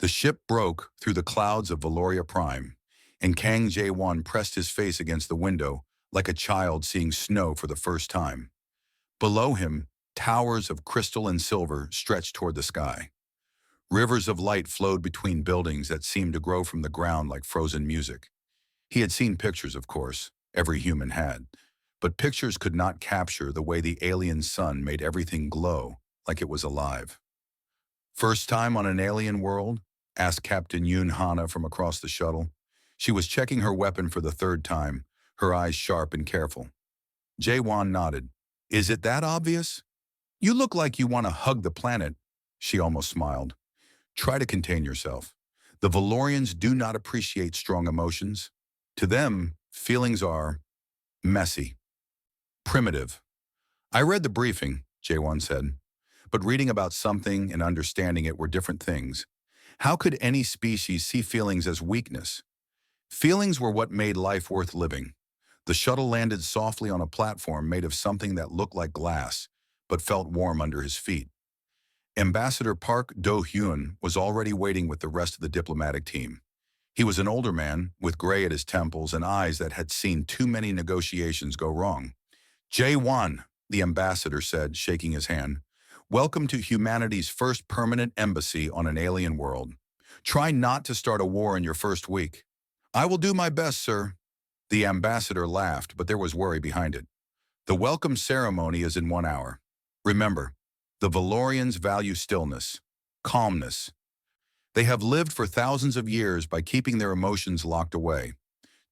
The ship broke through the clouds of Valoria Prime, and Kang Jae-won pressed his face against the window like a child seeing snow for the first time. Below him, towers of crystal and silver stretched toward the sky. Rivers of light flowed between buildings that seemed to grow from the ground like frozen music. He had seen pictures, of course, every human had, but pictures could not capture the way the alien sun made everything glow like it was alive. "First time on an alien world?" asked Captain Yoon Hana from across the shuttle. She was checking her weapon for the third time, her eyes sharp and careful. Jae-won nodded. "Is it that obvious? You look like you want to hug the planet." She almost smiled. "Try to contain yourself. The Valorians do not appreciate strong emotions. To them, feelings are messy, primitive." "I read the briefing," Jae-won said. "But reading about something and understanding it were different things. How could any species see feelings as weakness? Feelings were what made life worth living." The shuttle landed softly on a platform made of something that looked like glass, but felt warm under his feet. Ambassador Park Do-hyun was already waiting with the rest of the diplomatic team. He was an older man, with gray at his temples and eyes that had seen too many negotiations go wrong. "Jae-won," the ambassador said, shaking his hand. "Welcome to humanity's first permanent embassy on an alien world. Try not to start a war in your first week." "I will do my best, sir." The ambassador laughed, but there was worry behind it. "The welcome ceremony is in 1 hour. Remember, the Valorians value stillness, calmness. They have lived for thousands of years by keeping their emotions locked away.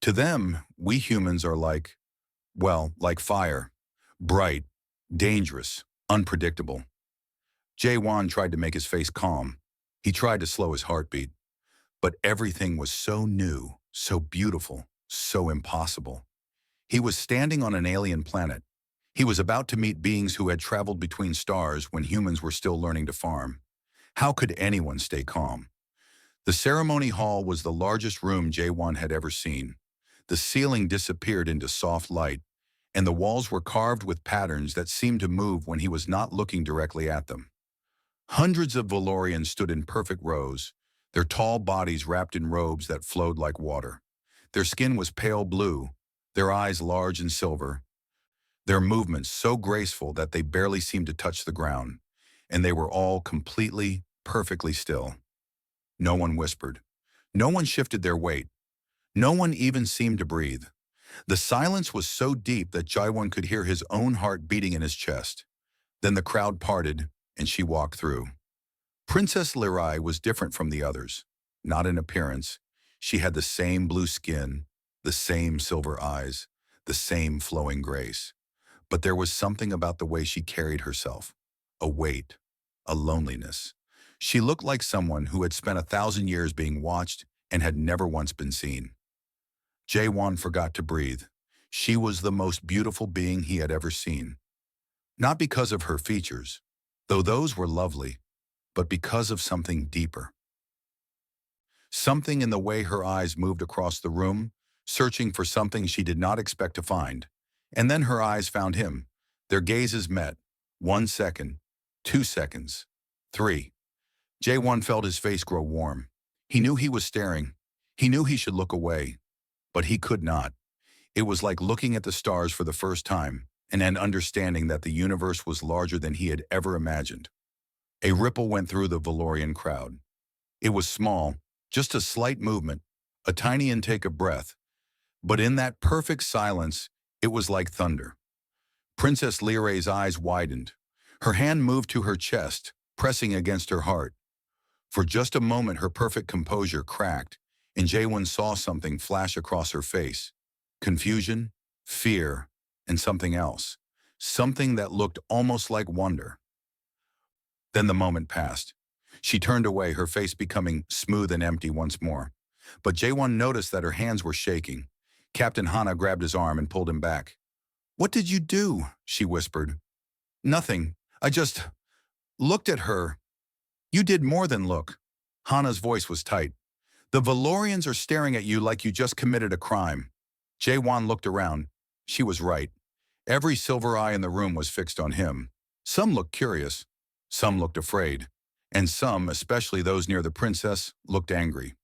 To them, we humans are like fire, bright, dangerous, unpredictable." Jae-won tried to make his face calm. He tried to slow his heartbeat. But everything was so new, so beautiful, so impossible. He was standing on an alien planet. He was about to meet beings who had traveled between stars when humans were still learning to farm. How could anyone stay calm? The ceremony hall was the largest room Jae-won had ever seen. The ceiling disappeared into soft light, and the walls were carved with patterns that seemed to move when he was not looking directly at them. Hundreds of Valorians stood in perfect rows, their tall bodies wrapped in robes that flowed like water. Their skin was pale blue, their eyes large and silver, their movements so graceful that they barely seemed to touch the ground, and they were all completely, perfectly still. No one whispered. No one shifted their weight. No one even seemed to breathe. The silence was so deep that Jae-won could hear his own heart beating in his chest. Then the crowd parted, and she walked through. Princess Lirai was different from the others. Not in appearance. She had the same blue skin, the same silver eyes, the same flowing grace. But there was something about the way she carried herself. A weight, a loneliness. She looked like someone who had spent 1,000 years being watched and had never once been seen. Jae-won forgot to breathe. She was the most beautiful being he had ever seen. Not because of her features, though those were lovely, but because of something deeper. Something in the way her eyes moved across the room, searching for something she did not expect to find. And then her eyes found him. Their gazes met. 1 second, 2 seconds, 3. Jae-won felt his face grow warm. He knew he was staring. He knew he should look away. But he could not. It was like looking at the stars for the first time, and then understanding that the universe was larger than he had ever imagined. A ripple went through the Valorian crowd. It was small, just a slight movement, a tiny intake of breath. But in that perfect silence, it was like thunder. Princess Lirai's eyes widened. Her hand moved to her chest, pressing against her heart. For just a moment, her perfect composure cracked, and Jae-won saw something flash across her face. Confusion, fear, and something else. Something that looked almost like wonder. Then the moment passed. She turned away, her face becoming smooth and empty once more. But Jae-won noticed that her hands were shaking. Captain Hana grabbed his arm and pulled him back. "What did you do?" she whispered. "Nothing. I just looked at her." "You did more than look." Hana's voice was tight. "The Valorians are staring at you like you just committed a crime." Jae-won looked around. She was right. Every silver eye in the room was fixed on him. Some looked curious. Some looked afraid. and some, especially those near the princess, looked angry.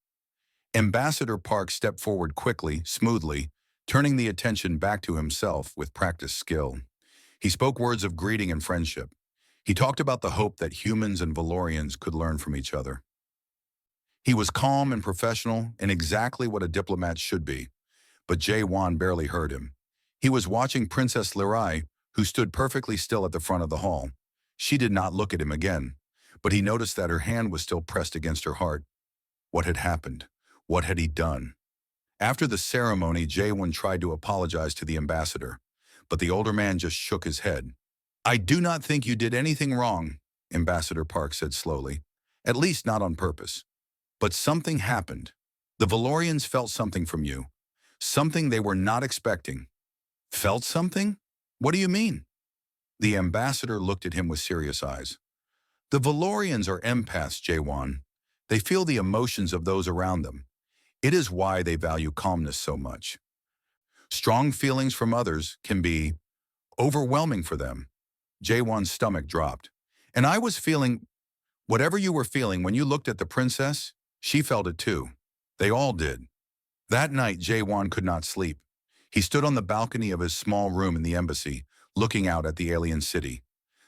Ambassador Park stepped forward quickly, smoothly, turning the attention back to himself with practiced skill. He spoke words of greeting and friendship. He talked about the hope that humans and Valorians could learn from each other. He was calm and professional and exactly what a diplomat should be, but Jae-won barely heard him. He was watching Princess Lirai, who stood perfectly still at the front of the hall. She did not look at him again, but he noticed that her hand was still pressed against her heart. What had happened? What had he done? After the ceremony, Jae-won tried to apologize to the ambassador, but the older man just shook his head. "I do not think you did anything wrong," Ambassador Park said slowly. "At least not on purpose. But something happened. The Valorians felt something from you. Something they were not expecting." "Felt something? What do you mean?" The ambassador looked at him with serious eyes. "The Valorians are empaths, Jae-won. They feel the emotions of those around them. It is why they value calmness so much. Strong feelings from others can be overwhelming for them." Jae-won's stomach dropped. "And I was feeling whatever you were feeling when you looked at the princess, she felt it too. They all did." That night, Jae-won could not sleep. He stood on the balcony of his small room in the embassy, looking out at the alien city.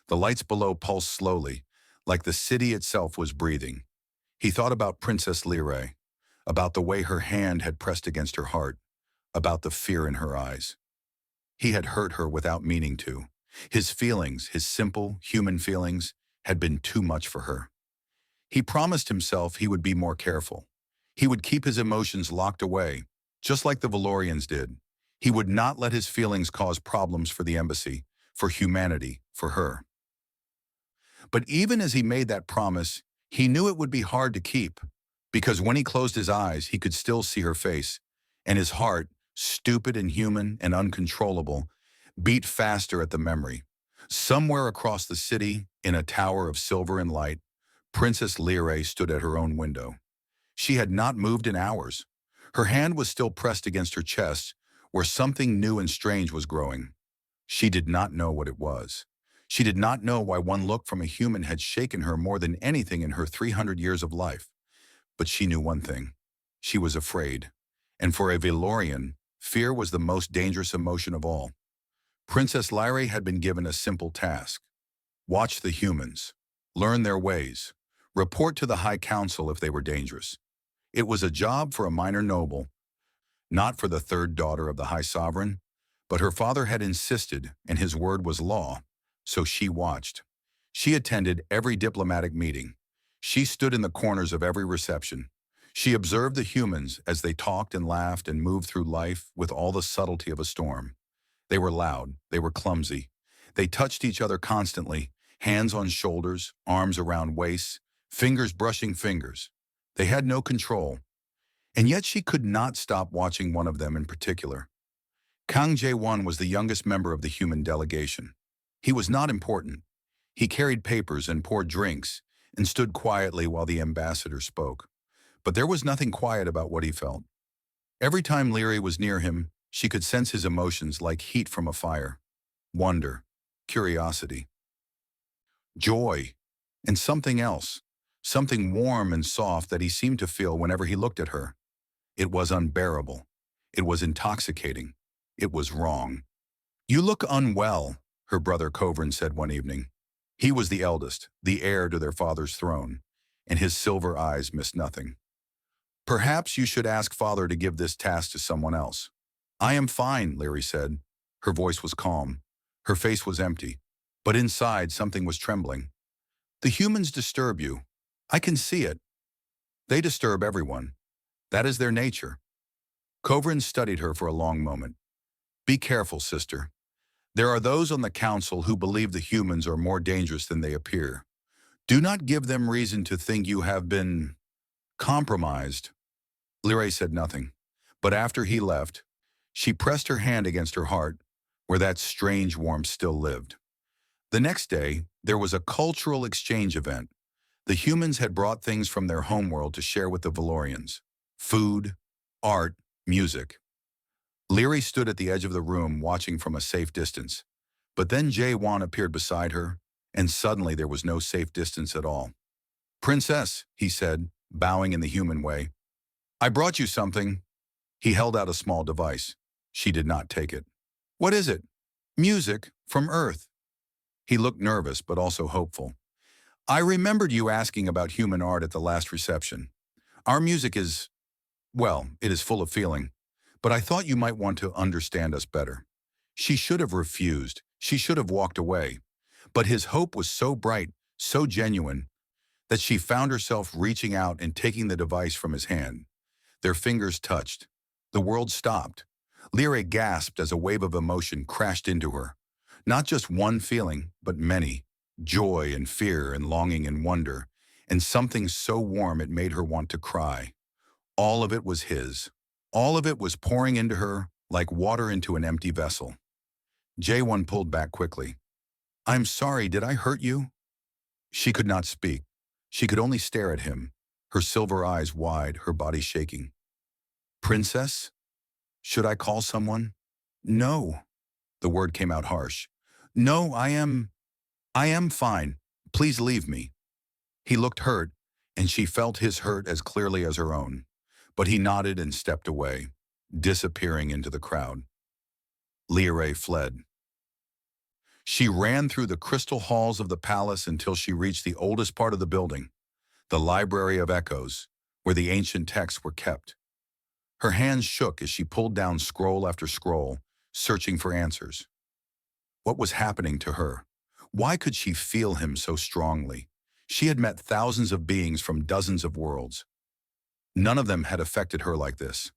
The lights below pulsed slowly, like the city itself was breathing. He thought about Princess Lirai, about the way her hand had pressed against her heart, about the fear in her eyes. He had hurt her without meaning to. His feelings, his simple, human feelings, had been too much for her. He promised himself he would be more careful. He would keep his emotions locked away, just like the Valorians did. He would not let his feelings cause problems for the embassy, for humanity, for her. But even as he made that promise, he knew it would be hard to keep, because when he closed his eyes, he could still see her face, and his heart, stupid and human and uncontrollable, beat faster at the memory. Somewhere across the city, in a tower of silver and light, Princess Lirai stood at her own window. She had not moved in hours. Her hand was still pressed against her chest, where something new and strange was growing. She did not know what it was. She did not know why one look from a human had shaken her more than anything in her 300 years of life. But she knew one thing. She was afraid. And for a Valorian, fear was the most dangerous emotion of all. Princess Lirai had been given a simple task. Watch the humans. Learn their ways. Report to the High Council if they were dangerous. It was a job for a minor noble, not for the third daughter of the High Sovereign, but her father had insisted, and his word was law, so she watched. She attended every diplomatic meeting. She stood in the corners of every reception. She observed the humans as they talked and laughed and moved through life with all the subtlety of a storm. They were loud. They were clumsy. They touched each other constantly, hands on shoulders, arms around waists, fingers brushing fingers. They had no control. And yet she could not stop watching one of them in particular. Kang Jae-won was the youngest member of the human delegation. He was not important. He carried papers and poured drinks and stood quietly while the ambassador spoke. But there was nothing quiet about what he felt. Every time Lirai was near him, she could sense his emotions like heat from a fire. Wonder, curiosity, joy, and something else. Something warm and soft that he seemed to feel whenever he looked at her. It was unbearable. It was intoxicating. It was wrong. "You look unwell," her brother Kovrin said one evening. He was the eldest, the heir to their father's throne, and his silver eyes missed nothing. "Perhaps you should ask father to give this task to someone else." "I am fine," Lirai said. Her voice was calm. Her face was empty. But inside, something was trembling. "The humans disturb you. I can see it. They disturb everyone. That is their nature." Kovrin studied her for a long moment. "Be careful, sister. There are those on the council who believe the humans are more dangerous than they appear. Do not give them reason to think you have been compromised." Lirai said nothing, but after he left, she pressed her hand against her heart, where that strange warmth still lived. The next day, there was a cultural exchange event. The humans had brought things from their homeworld to share with the Valorians. Food, art, music. Lirai stood at the edge of the room watching from a safe distance. But then Jae-won appeared beside her, and suddenly there was no safe distance at all. Princess, he said, bowing in the human way. I brought you something. He held out a small device. She did not take it. What is it? Music from Earth. He looked nervous, but also hopeful. I remembered you asking about human art at the last reception. Our music is, well, it is full of feeling, but I thought you might want to understand us better. She should have refused. She should have walked away. But his hope was so bright, so genuine, that she found herself reaching out and taking the device from his hand. Their fingers touched. The world stopped. Lyra gasped as a wave of emotion crashed into her. Not just one feeling, but many. Joy and fear and longing and wonder, and something so warm it made her want to cry. All of it was his. All of it was pouring into her like water into an empty vessel. J1 pulled back quickly. I'm sorry, did I hurt you? She could not speak. She could only stare at him, her silver eyes wide, her body shaking. Princess? Should I call someone? No. The word came out harsh. No, I am fine. Please leave me. He looked hurt, and she felt his hurt as clearly as her own. But he nodded and stepped away, disappearing into the crowd. Lyra fled. She ran through the crystal halls of the palace until she reached the oldest part of the building, the Library of Echoes, where the ancient texts were kept. Her hands shook as she pulled down scroll after scroll, searching for answers. What was happening to her? Why could she feel him so strongly? She had met thousands of beings from dozens of worlds. None of them had affected her like this.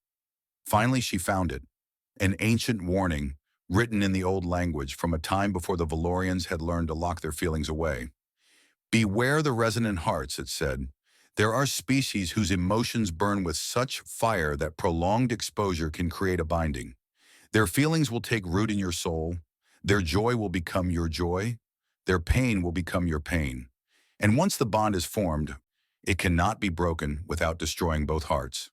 Finally, she found it, an ancient warning written in the old language from a time before the Valorians had learned to lock their feelings away. Beware the resonant hearts, it said. There are species whose emotions burn with such fire that prolonged exposure can create a binding. Their feelings will take root in your soul. Their joy will become your joy. Their pain will become your pain. And once the bond is formed, it cannot be broken without destroying both hearts.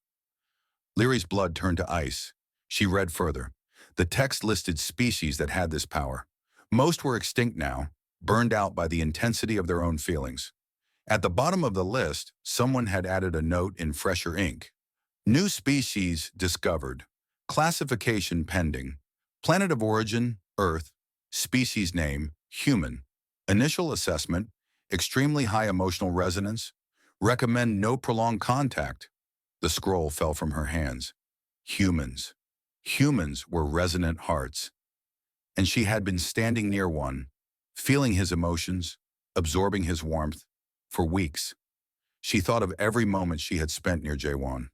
Lyra's blood turned to ice. She read further. The text listed species that had this power. Most were extinct now, burned out by the intensity of their own feelings. At the bottom of the list, someone had added a note in fresher ink. New species discovered. Classification pending. Planet of origin, Earth. Species name, human. Initial assessment, extremely high emotional resonance. Recommend no prolonged contact. The scroll fell from her hands. Humans. Humans were resonant hearts. And she had been standing near one, feeling his emotions, absorbing his warmth, for weeks. She thought of every moment she had spent near J1.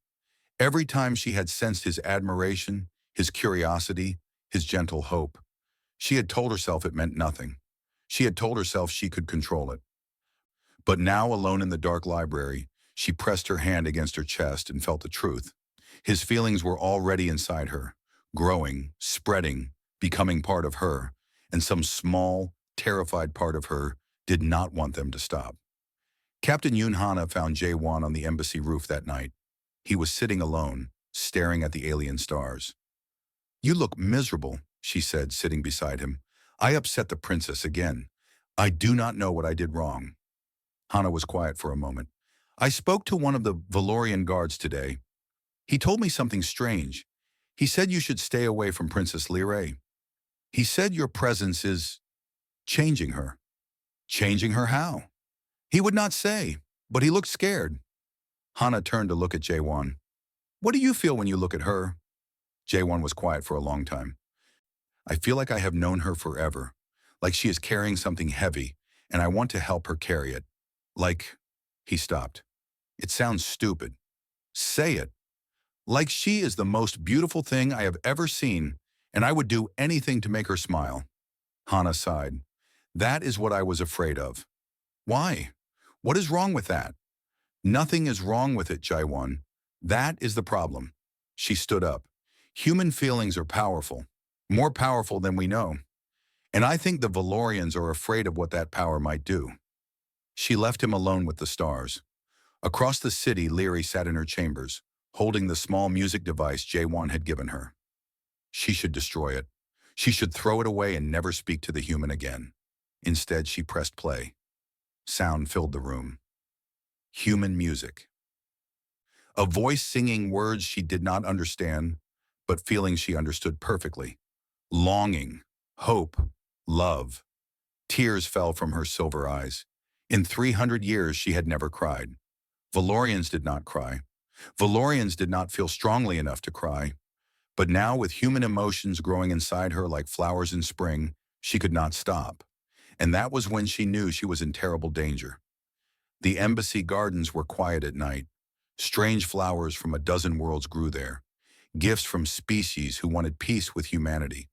Every time she had sensed his admiration, his curiosity, his gentle hope. She had told herself it meant nothing. She had told herself she could control it. But now, alone in the dark library, she pressed her hand against her chest and felt the truth. His feelings were already inside her, growing, spreading, becoming part of her, and some small, terrified part of her did not want them to stop. Captain Yoon Hana found Jae-won on the embassy roof that night. He was sitting alone, staring at the alien stars. You look miserable, she said, sitting beside him. I upset the princess again. I do not know what I did wrong. Hana was quiet for a moment. I spoke to one of the Valorian guards today. He told me something strange. He said you should stay away from Princess Lyra. He said your presence is changing her. Changing her how? He would not say, but he looked scared. Hana turned to look at Jae-won. What do you feel when you look at her? Jae-won was quiet for a long time. I feel like I have known her forever, like she is carrying something heavy, and I want to help her carry it. Like, he stopped. It sounds stupid. Say it. Like she is the most beautiful thing I have ever seen, and I would do anything to make her smile. Hana sighed. That is what I was afraid of. Why? What is wrong with that? Nothing is wrong with it, Jae-won. That is the problem. She stood up. Human feelings are powerful, more powerful than we know. And I think the Valorians are afraid of what that power might do. She left him alone with the stars. Across the city, Lyra sat in her chambers, holding the small music device Jae-won had given her. She should destroy it. She should throw it away and never speak to the human again. Instead, she pressed play. Sound filled the room. human music. A voice singing words she did not understand, but feelings she understood perfectly. Longing, hope, love. Tears fell from her silver eyes. In 300 years, she had never cried. Valorians did not cry. Valorians did not feel strongly enough to cry. But now, with human emotions growing inside her like flowers in spring, she could not stop. And that was when she knew she was in terrible danger. The embassy gardens were quiet at night. Strange flowers from a dozen worlds grew there, gifts from species who wanted peace with humanity.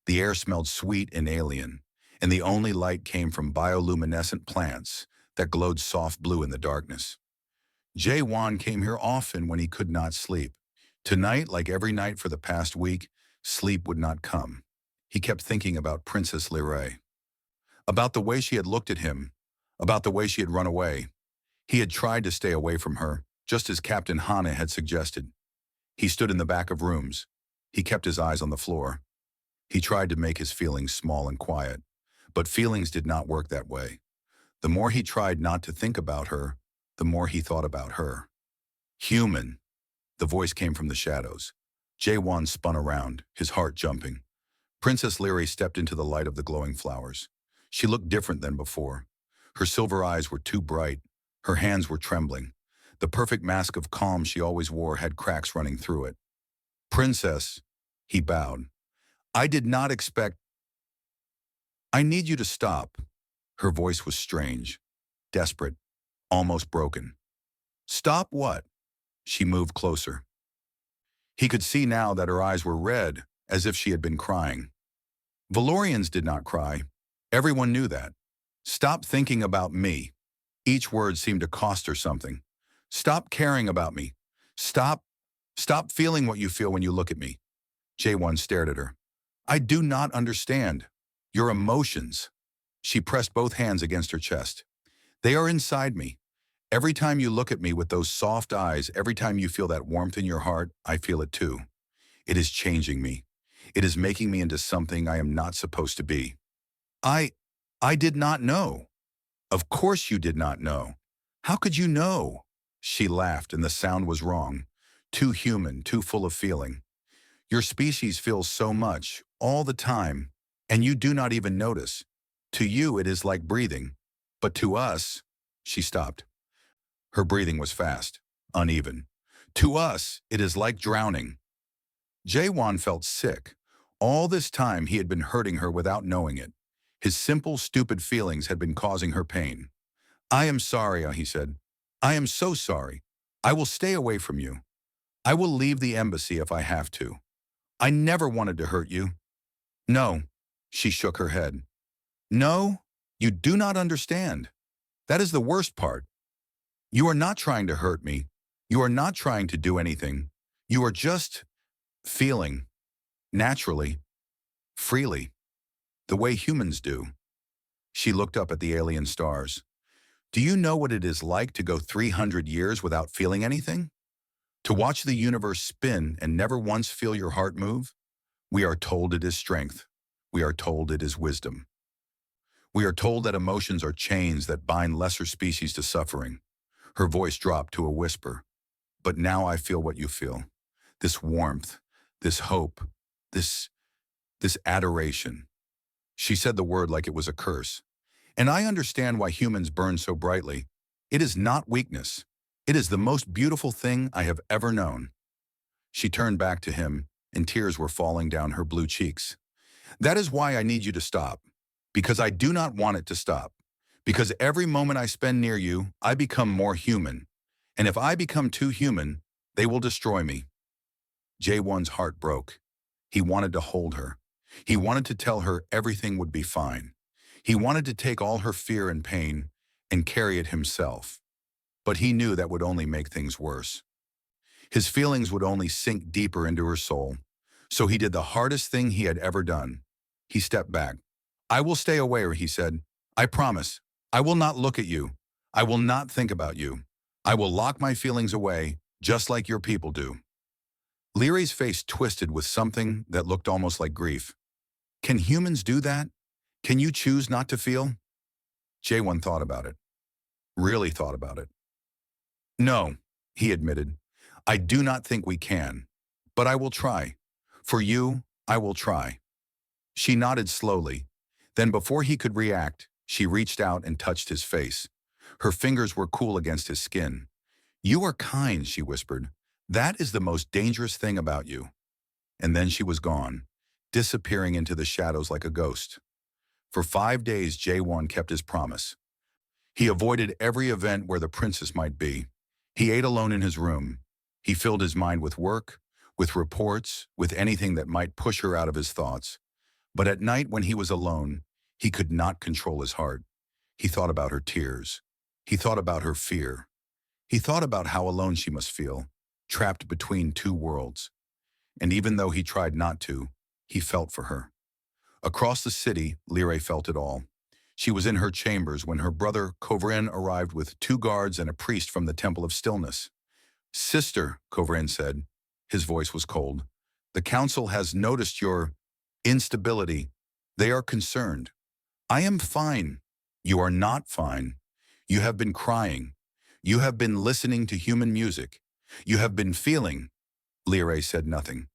The air smelled sweet and alien, and the only light came from bioluminescent plants that glowed soft blue in the darkness. Jae-won came here often when he could not sleep. Tonight, like every night for the past week, sleep would not come. He kept thinking about Princess Liray, about the way she had looked at him, about the way she had run away. He had tried to stay away from her, just as Captain Hana had suggested. He stood in the back of rooms. He kept his eyes on the floor. He tried to make his feelings small and quiet, but feelings did not work that way. The more he tried not to think about her, the more he thought about her. Human. The voice came from the shadows. Jae-won spun around, his heart jumping. Princess Liray stepped into the light of the glowing flowers. She looked different than before. Her silver eyes were too bright. Her hands were trembling. The perfect mask of calm she always wore had cracks running through it. Princess, he bowed. I did not expect. I need you to stop. Her voice was strange, desperate, almost broken. Stop what? She moved closer. He could see now that her eyes were red, as if she had been crying. Valorians did not cry. Everyone knew that. Stop thinking about me. Each word seemed to cost her something. Stop caring about me. Stop feeling what you feel when you look at me. Jae-won stared at her. I do not understand. Your emotions. She pressed both hands against her chest. They are inside me. Every time you look at me with those soft eyes, every time you feel that warmth in your heart, I feel it too. It is changing me. It is making me into something I am not supposed to be. I did not know. Of course you did not know. How could you know? She laughed, and the sound was wrong. Too human, too full of feeling. Your species feels so much, all the time, and you do not even notice. To you it is like breathing. But to us, she stopped. Her breathing was fast, uneven. To us, it is like drowning. Jae-won felt sick. All this time he had been hurting her without knowing it. His simple, stupid feelings had been causing her pain. I am sorry, he said. I am so sorry. I will stay away from you. I will leave the embassy if I have to. I never wanted to hurt you. No, she shook her head. No, you do not understand. That is the worst part. You are not trying to hurt me. You are not trying to do anything. You are just feeling, naturally, freely, the way humans do. She looked up at the alien stars. Do you know what it is like to go 300 years without feeling anything? To watch the universe spin and never once feel your heart move? We are told it is strength. We are told it is wisdom. We are told that emotions are chains that bind lesser species to suffering. Her voice dropped to a whisper. But now I feel what you feel. This warmth, this hope, this adoration. She said the word like it was a curse. And I understand why humans burn so brightly. It is not weakness. It is the most beautiful thing I have ever known. She turned back to him, and tears were falling down her blue cheeks. That is why I need you to stop. Because I do not want it to stop. Because every moment I spend near you, I become more human. And if I become too human, they will destroy me. Jae-won's heart broke. He wanted to hold her. He wanted to tell her everything would be fine. He wanted to take all her fear and pain and carry it himself. But he knew that would only make things worse. His feelings would only sink deeper into her soul. So he did the hardest thing he had ever done. He stepped back. I will stay away, he said. I promise. I will not look at you. I will not think about you. I will lock my feelings away, just like your people do. Liray's face twisted with something that looked almost like grief. Can humans do that? Can you choose not to feel? Jae-won thought about it. Really thought about it. No, he admitted. I do not think we can. But I will try. For you, I will try. She nodded slowly. Then before he could react, she reached out and touched his face. Her fingers were cool against his skin. You are kind, she whispered. That is the most dangerous thing about you. And then she was gone, disappearing into the shadows like a ghost. For 5 days, J1 kept his promise. He avoided every event where the princess might be. He ate alone in his room. He filled his mind with work, with reports, with anything that might push her out of his thoughts. But at night when he was alone, he could not control his heart. He thought about her tears. He thought about her fear. He thought about how alone she must feel, trapped between two worlds. And even though he tried not to, he felt for her. Across the city, Lyrae felt it all. She was in her chambers when her brother Kovrin arrived with 2 guards and a priest from the Temple of Stillness. Sister, Kovrin said. His voice was cold. The council has noticed your instability. They are concerned. I am fine. You are not fine. You have been crying. You have been listening to human music. You have been feeling. Lyrae said nothing.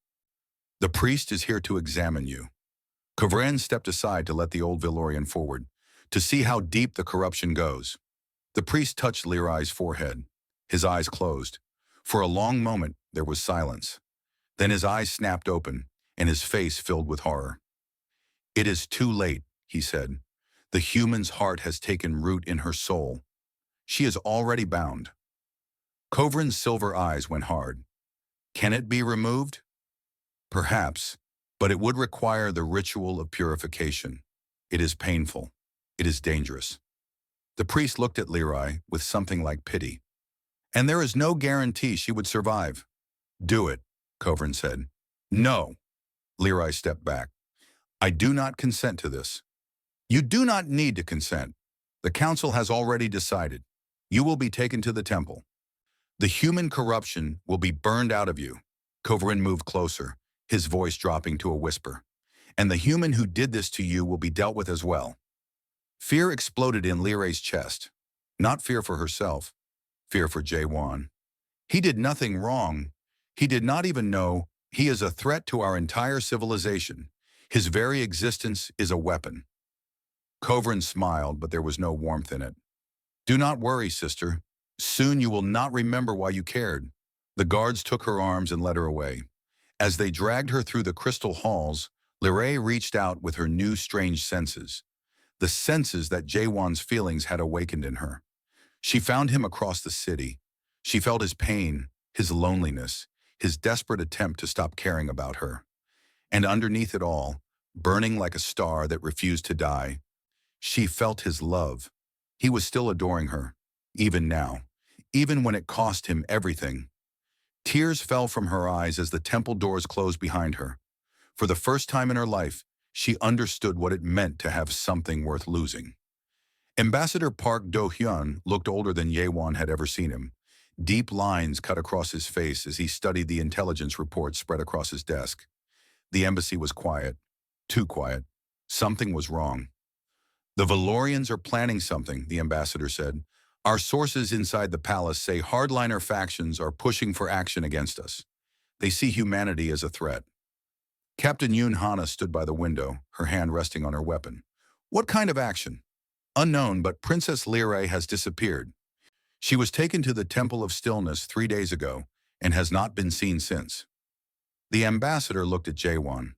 The priest is here to examine you. Kovrin stepped aside to let the old Valorian forward, to see how deep the corruption goes. The priest touched Lyrae's forehead. His eyes closed. For a long moment, there was silence. Then his eyes snapped open, and his face filled with horror. It is too late, he said. The human's heart has taken root in her soul. She is already bound. Kovrin's silver eyes went hard. Can it be removed? Perhaps, but it would require the ritual of purification. It is painful. It is dangerous. The priest looked at Lyrae with something like pity. And there is no guarantee she would survive. Do it, Kovrin said. No. Lyrae stepped back. I do not consent to this. You do not need to consent. The council has already decided. You will be taken to the temple. The human corruption will be burned out of you. Kovrin moved closer, his voice dropping to a whisper. And the human who did this to you will be dealt with as well. Fear exploded in Lyrae's chest. Not fear for herself, fear for J1. He did nothing wrong. He did not even know he is a threat to our entire civilization. His very existence is a weapon. Kovrin smiled, but there was no warmth in it. Do not worry, sister. Soon you will not remember why you cared. The guards took her arms and led her away. As they dragged her through the crystal halls, Lyrae reached out with her new strange senses. The senses that J1's feelings had awakened in her. She found him across the city. She felt his pain, his loneliness, his desperate attempt to stop caring about her. And underneath it all, burning like a star that refused to die, she felt his love. He was still adoring her, even now, even when it cost him everything. Tears fell from her eyes as the temple doors closed behind her. For the first time in her life, she understood what it meant to have something worth losing. Ambassador Park Do-hyun looked older than Ye-won had ever seen him. Deep lines cut across his face as he studied the intelligence reports spread across his desk. The embassy was quiet. Too quiet. Something was wrong. The Valorians are planning something, the ambassador said. Our sources inside the palace say hardliner factions are pushing for action against us. They see humanity as a threat. Captain Yoon Hana stood by the window, her hand resting on her weapon. What kind of action? Unknown, but Princess Lyrae has disappeared. She was taken to the Temple of Stillness 3 days ago and has not been seen since. The ambassador looked at Jaewon.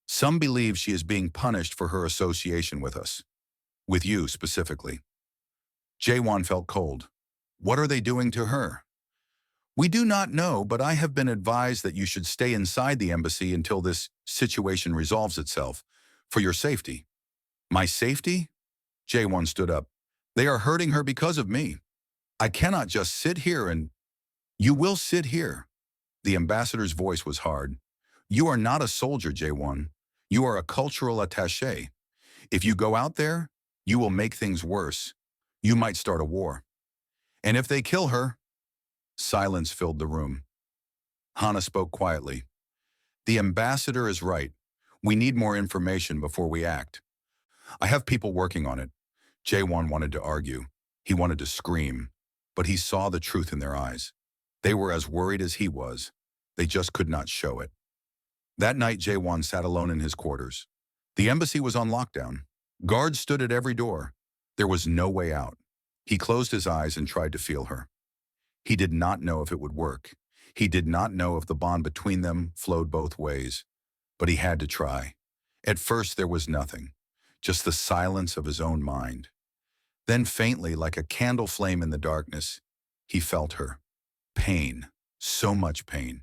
Some believe she is being punished for her association with us. With you specifically. Jaewon felt cold. What are they doing to her? We do not know, but I have been advised that you should stay inside the embassy until this situation resolves itself, for your safety. My safety? Jaewon stood up. They are hurting her because of me. I cannot just sit here and... You will sit here. The ambassador's voice was hard. You are not a soldier, Jaewon. You are a cultural attaché. If you go out there, you will make things worse. You might start a war. And if they kill her... Silence filled the room. Hana spoke quietly. The ambassador is right. We need more information before we act. I have people working on it. Jaewon wanted to argue. He wanted to scream. but he saw the truth in their eyes. They were as worried as he was. They just could not show it. That night, Jae-won sat alone in his quarters. The embassy was on lockdown. Guards stood at every door. There was no way out. He closed his eyes and tried to feel her. He did not know if it would work. He did not know if the bond between them flowed both ways. But he had to try. At first, there was nothing, just the silence of his own mind. Then faintly, like a candle flame in the darkness, he felt her. Pain, so much pain.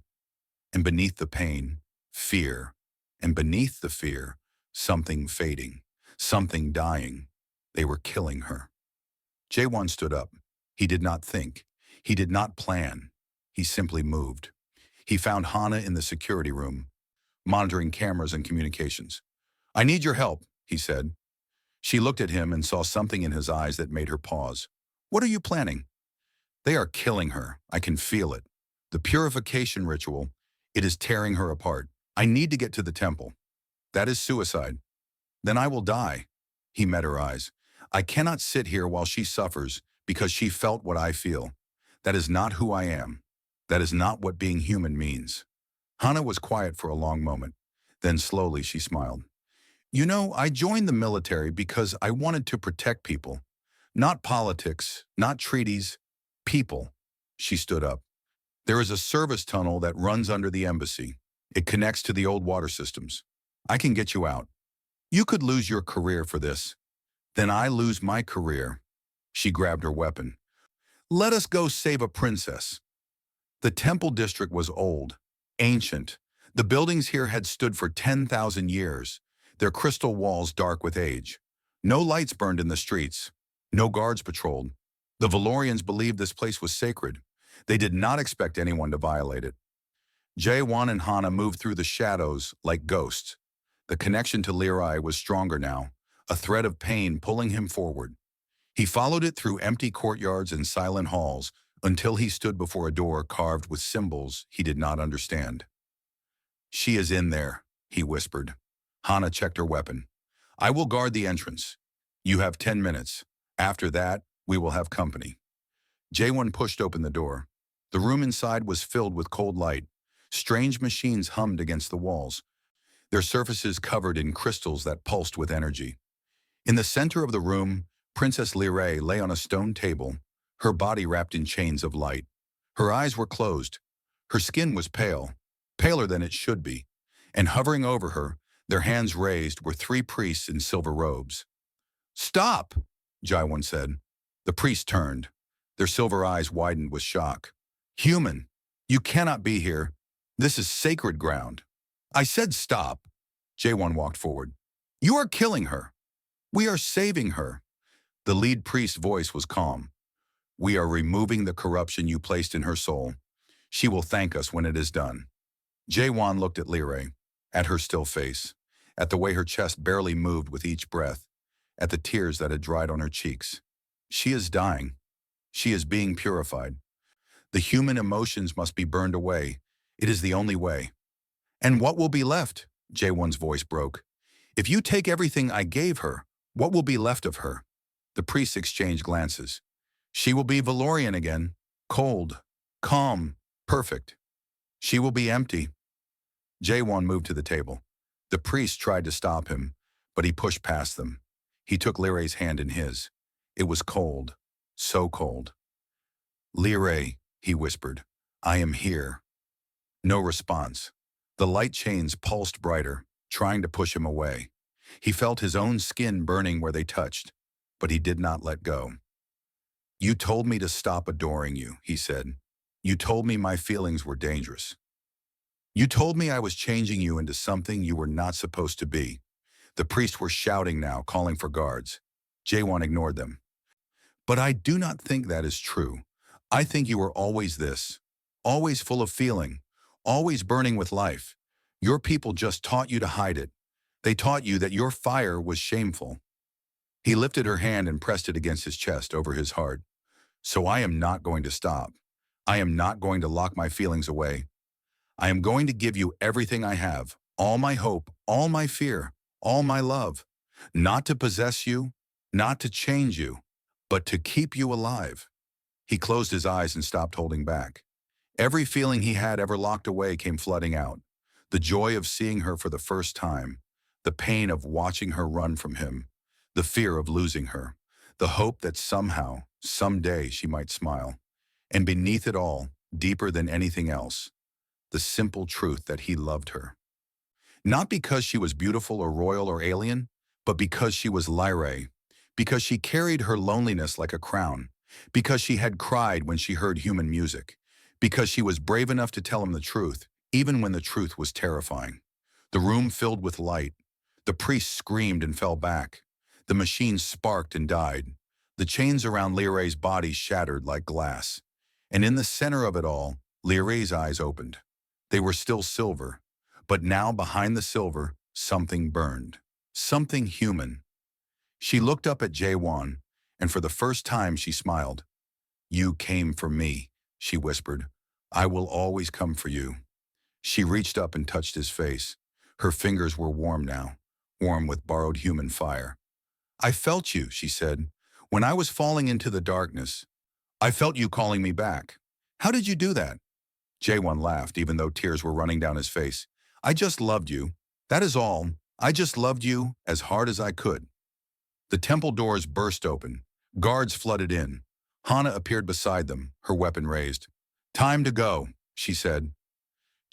And beneath the pain, fear. And beneath the fear, something fading, something dying. They were killing her. Jae-won stood up. He did not think. He did not plan. He simply moved. He found Hana in the security room, monitoring cameras and communications. "I need your help," he said. She looked at him and saw something in his eyes that made her pause. "What are you planning?" "They are killing her. I can feel it. The purification ritual, it is tearing her apart. I need to get to the temple." "That is suicide." "Then I will die." He met her eyes. "I cannot sit here while she suffers because she felt what I feel. That is not who I am. That is not what being human means." Hana was quiet for a long moment. Then slowly she smiled. "You know, I joined the military because I wanted to protect people. Not politics, not treaties, people." She stood up. "There is a service tunnel that runs under the embassy. It connects to the old water systems. I can get you out. You could lose your career for this. Then I lose my career." She grabbed her weapon. "Let us go save a princess." The temple district was old, ancient. The buildings here had stood for 10,000 years, their crystal walls dark with age. No lights burned in the streets. No guards patrolled. The Valorians believed this place was sacred. They did not expect anyone to violate it. Jae-won and Hana moved through the shadows like ghosts. The connection to Lirai was stronger now, a thread of pain pulling him forward. He followed it through empty courtyards and silent halls until he stood before a door carved with symbols he did not understand. "She is in there," he whispered. Hana checked her weapon. "I will guard the entrance. You have 10 minutes. After that, we will have company." Jae-won pushed open the door. The room inside was filled with cold light. Strange machines hummed against the walls, their surfaces covered in crystals that pulsed with energy. In the center of the room, Princess Lirai lay on a stone table, her body wrapped in chains of light. Her eyes were closed. Her skin was pale, paler than it should be, and hovering over her, their hands raised, were 3 priests in silver robes. "Stop!" Jae-won said. The priests turned. Their silver eyes widened with shock. "Human, you cannot be here. This is sacred ground." "I said stop." Jae-won walked forward. "You are killing her." "We are saving her." The lead priest's voice was calm. "We are removing the corruption you placed in her soul. She will thank us when it is done." Jae-won looked at Lirai, at her still face, at the way her chest barely moved with each breath, at the tears that had dried on her cheeks. She is dying. She is being purified. The human emotions must be burned away. It is the only way. "And what will be left?" Jae-won's voice broke. "If you take everything I gave her, what will be left of her?" The priests exchanged glances. "She will be Valorian again, cold, calm, perfect. She will be empty." Jae-won moved to the table. The priest tried to stop him, but he pushed past them. He took Lirai's hand in his. It was cold, so cold. "Lirai," he whispered, "I am here." No response. The light chains pulsed brighter, trying to push him away. He felt his own skin burning where they touched, but he did not let go. "You told me to stop adoring you," he said. "You told me my feelings were dangerous. You told me I was changing you into something you were not supposed to be." The priests were shouting now, calling for guards. Jae-won ignored them. "But I do not think that is true. I think you were always this, always full of feeling, always burning with life. Your people just taught you to hide it. They taught you that your fire was shameful." He lifted her hand and pressed it against his chest over his heart. "So I am not going to stop. I am not going to lock my feelings away. I am going to give you everything I have, all my hope, all my fear, all my love. Not to possess you, not to change you, but to keep you alive." He closed his eyes and stopped holding back. Every feeling he had ever locked away came flooding out. The joy of seeing her for the first time, the pain of watching her run from him, the fear of losing her, the hope that somehow, someday she might smile. And beneath it all, deeper than anything else, the simple truth that he loved her. Not because she was beautiful or royal or alien, but because she was Lyrae, because she carried her loneliness like a crown, because she had cried when she heard human music, because she was brave enough to tell him the truth, even when the truth was terrifying. The room filled with light. The priest screamed and fell back. The machine sparked and died. The chains around Lyrae's body shattered like glass. And in the center of it all, Lyrae's eyes opened. They were still silver, but now behind the silver, something burned. Something human. She looked up at Jaewon, and for the first time she smiled. "You came for me," she whispered. "I will always come for you." She reached up and touched his face. Her fingers were warm now, warm with borrowed human fire. "I felt you," she said. "When I was falling into the darkness, I felt you calling me back. How did you do that?" Jaewon laughed, even though tears were running down his face. "I just loved you. That is all. I just loved you as hard as I could." The temple doors burst open. Guards flooded in. Hana appeared beside them, her weapon raised. "Time to go," she said.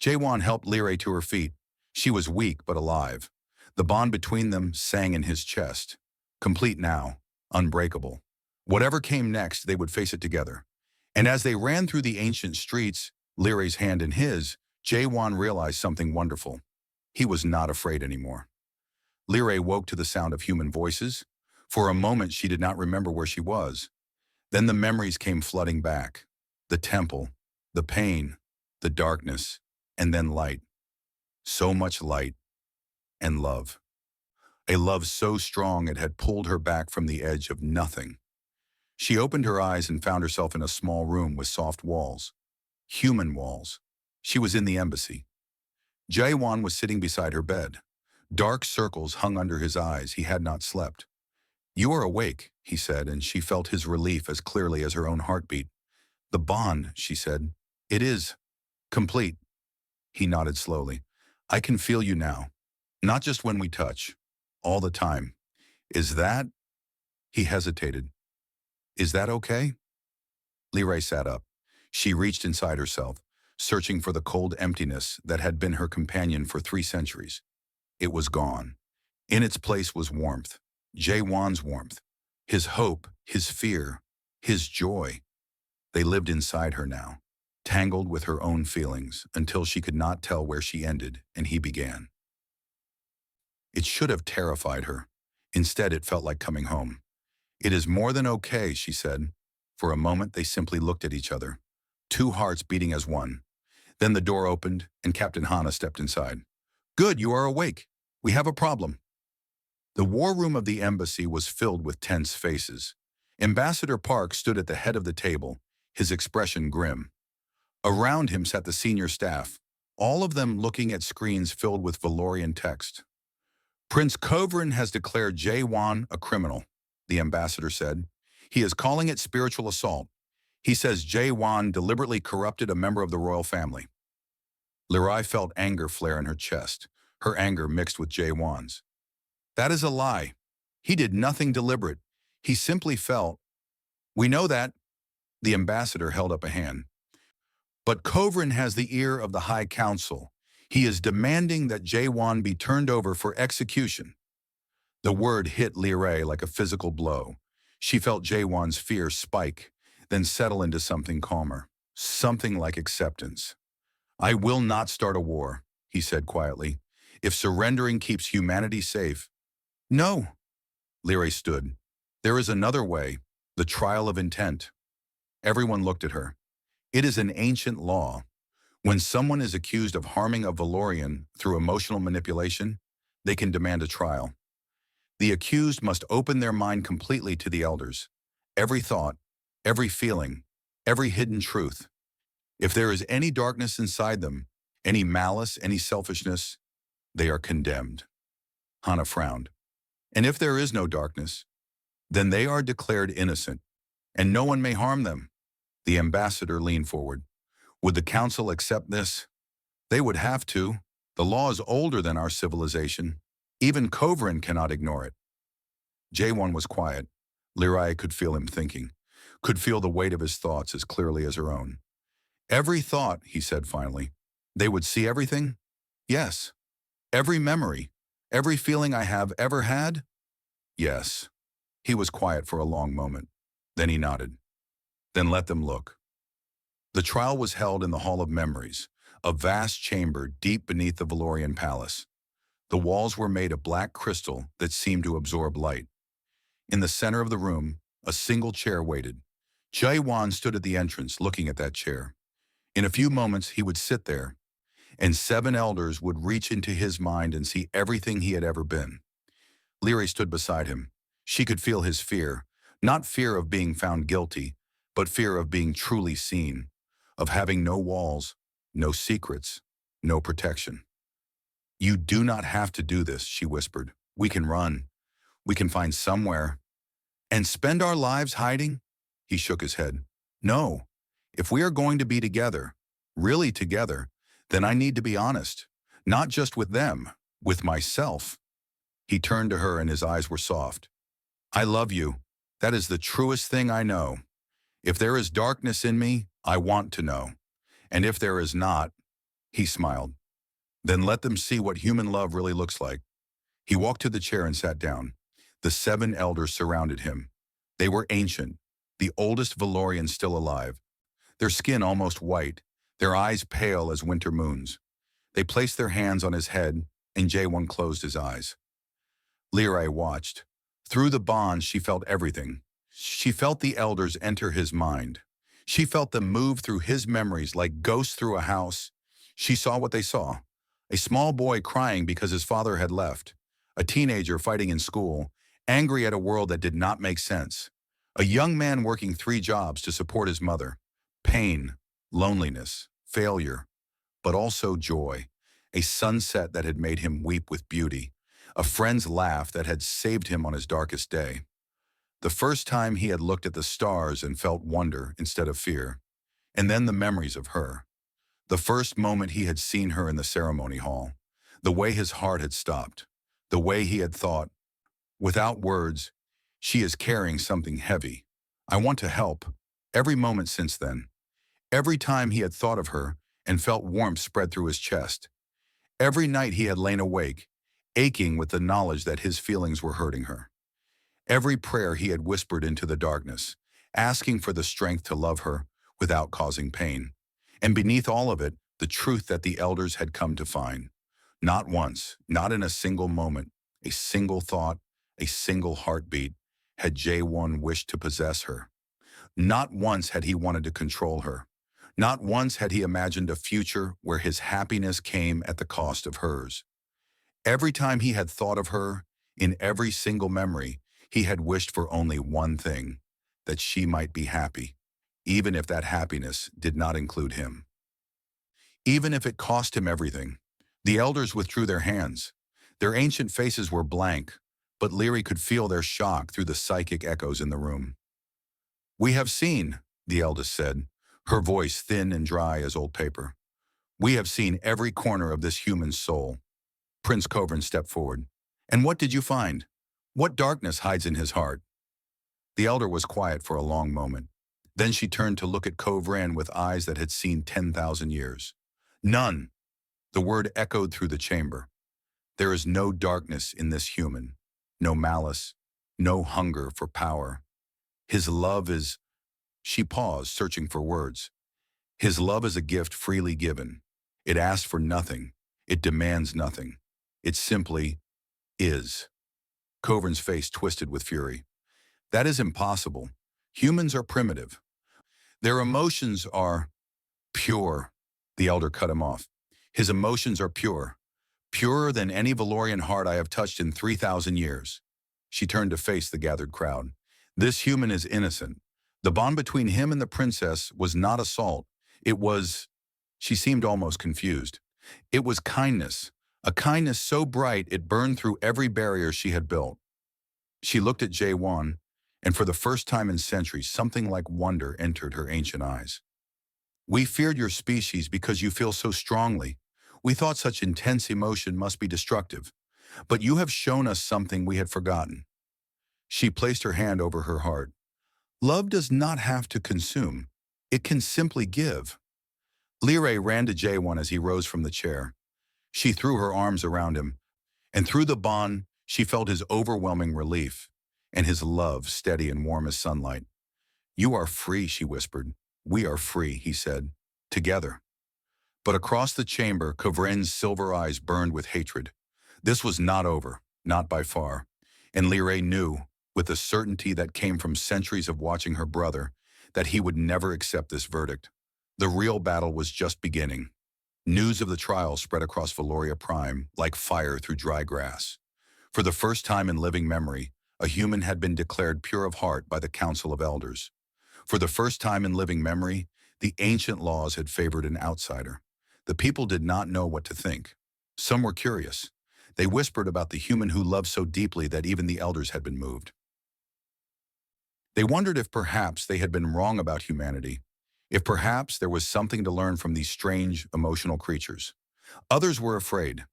Jaewon helped Lyrae to her feet. She was weak but alive. The bond between them sang in his chest. Complete now, unbreakable. Whatever came next, they would face it together. And as they ran through the ancient streets, Lyrae's hand in his, Jaewon realized something wonderful. He was not afraid anymore. Lyrae woke to the sound of human voices. For a moment, she did not remember where she was. Then the memories came flooding back. The temple, the pain, the darkness, and then light. So much light and love. A love so strong it had pulled her back from the edge of nothing. She opened her eyes and found herself in a small room with soft walls. Human walls. She was in the embassy. Jaewon was sitting beside her bed. Dark circles hung under his eyes. He had not slept. "You are awake," he said, and she felt his relief as clearly as her own heartbeat. "The bond," she said. "It is complete." He nodded slowly. "I can feel you now. Not just when we touch. All the time. Is that—" He hesitated. "Is that okay?" Lyrae sat up. She reached inside herself, searching for the cold emptiness that had been her companion for 3 centuries. It was gone. In its place was warmth. Jaewon's warmth. His hope, his fear, his joy. They lived inside her now, tangled with her own feelings, until she could not tell where she ended and he began. It should have terrified her. Instead, it felt like coming home. "It is more than okay," she said. For a moment, they simply looked at each other, 2 hearts beating as one. Then the door opened, and Captain Hana stepped inside. "Good, you are awake. We have a problem." The war room of the embassy was filled with tense faces. Ambassador Park stood at the head of the table, his expression grim. Around him sat the senior staff, all of them looking at screens filled with Valorian text. "Prince Kovrin has declared Jaewon a criminal," the ambassador said. "He is calling it spiritual assault. He says Jaewon deliberately corrupted a member of the royal family." Lyrae felt anger flare in her chest, her anger mixed with Jaewon's. "That is a lie. He did nothing deliberate. He simply felt—" "We know that." The ambassador held up a hand. "But Kovrin has the ear of the High Council. He is demanding that Jaewon be turned over for execution." The word hit Lyrae like a physical blow. She felt Jaewon's fear spike, then settle into something calmer, something like acceptance. "I will not start a war," he said quietly. "If surrendering keeps humanity safe—" "No." Lyrae stood. "There is another way, the trial of intent." Everyone looked at her. It is an ancient law. When someone is accused of harming a Valorian through emotional manipulation, they can demand a trial. The accused must open their mind completely to the elders. Every thought, every feeling, every hidden truth. If there is any darkness inside them, any malice, any selfishness, they are condemned. Hana frowned. "And if there is no darkness, then they are declared innocent, and no one may harm them." The ambassador leaned forward. Would the council accept this? They would have to. The law is older than our civilization. Even Kovrin cannot ignore it. J1 was quiet. Lyria could feel him thinking, could feel the weight of his thoughts as clearly as her own. Every thought, he said finally. They would see everything? Yes. Every memory, every feeling I have ever had? Yes. He was quiet for a long moment. Then he nodded. Then let them look. The trial was held in the Hall of Memories, a vast chamber deep beneath the Valorian palace. The walls were made of black crystal that seemed to absorb light. In the center of the room, a single chair waited. Jae-won stood at the entrance looking at that chair. In a few moments, he would sit there, and 7 elders would reach into his mind and see everything he had ever been. Lyria stood beside him. She could feel his fear, not fear of being found guilty, but fear of being truly seen, of having no walls, no secrets, no protection. You do not have to do this, she whispered. We can run. We can find somewhere. And spend our lives hiding? He shook his head. No. If we are going to be together, really together, then I need to be honest. Not just with them, with myself. He turned to her and his eyes were soft. I love you. That is the truest thing I know. If there is darkness in me, I want to know. And if there is not, he smiled. Then let them see what human love really looks like. He walked to the chair and sat down. The 7 elders surrounded him. They were ancient, the oldest Valorians still alive. Their skin almost white, their eyes pale as winter moons. They placed their hands on his head, and Jae-won closed his eyes. Lyria watched. Through the bonds, she felt everything. She felt the elders enter his mind. She felt them move through his memories like ghosts through a house. She saw what they saw. A small boy crying because his father had left. A teenager fighting in school, angry at a world that did not make sense. A young man working 3 jobs to support his mother. Pain, loneliness, failure, but also joy. A sunset that had made him weep with beauty. A friend's laugh that had saved him on his darkest day. The first time he had looked at the stars and felt wonder instead of fear. And then the memories of her. The first moment he had seen her in the ceremony hall. The way his heart had stopped. The way he had thought, without words, she is carrying something heavy. I want to help. Every moment since then. Every time he had thought of her and felt warmth spread through his chest. Every night he had lain awake, aching with the knowledge that his feelings were hurting her. Every prayer he had whispered into the darkness, asking for the strength to love her without causing pain. And beneath all of it, the truth that the elders had come to find. Not once, not in a single moment, a single thought, a single heartbeat, had Jae-won wished to possess her. Not once had he wanted to control her. Not once had he imagined a future where his happiness came at the cost of hers. Every time he had thought of her, in every single memory, he had wished for only one thing, that she might be happy, even if that happiness did not include him. Even if it cost him everything. The elders withdrew their hands. Their ancient faces were blank, but Lyria could feel their shock through the psychic echoes in the room. We have seen, the eldest said, her voice thin and dry as old paper. We have seen every corner of this human soul. Prince Kovrin stepped forward. And what did you find? What darkness hides in his heart? The elder was quiet for a long moment. Then she turned to look at Kovrin with eyes that had seen 10,000 years. None. The word echoed through the chamber. There is no darkness in this human, no malice, no hunger for power. His love is... She paused, searching for words. His love is a gift freely given. It asks for nothing. It demands nothing. It simply is. Kovrin's face twisted with fury. That is impossible. Humans are primitive. Their emotions are pure. The elder cut him off. His emotions are pure. Purer than any Valorian heart I have touched in 3,000 years. She turned to face the gathered crowd. This human is innocent. The bond between him and the princess was not assault. It was... She seemed almost confused. It was kindness. A kindness so bright it burned through every barrier she had built. She looked at Jae-won, and for the first time in centuries, something like wonder entered her ancient eyes. We feared your species because you feel so strongly. We thought such intense emotion must be destructive. But you have shown us something we had forgotten. She placed her hand over her heart. Love does not have to consume. It can simply give. Lyrae ran to J1 as he rose from the chair. She threw her arms around him, and through the bond, she felt his overwhelming relief and his love steady and warm as sunlight. You are free, she whispered. We are free, he said, together. But across the chamber, Kovren's silver eyes burned with hatred. This was not over, not by far. And Lyrae knew, with the certainty that came from centuries of watching her brother, that he would never accept this verdict. The real battle was just beginning. News of the trial spread across Valoria Prime like fire through dry grass. For the first time in living memory, a human had been declared pure of heart by the Council of Elders. For the first time in living memory, the ancient laws had favored an outsider. The people did not know what to think. Some were curious. They whispered about the human who loved so deeply that even the elders had been moved. They wondered if perhaps they had been wrong about humanity, if perhaps there was something to learn from these strange, emotional creatures. Others were afraid.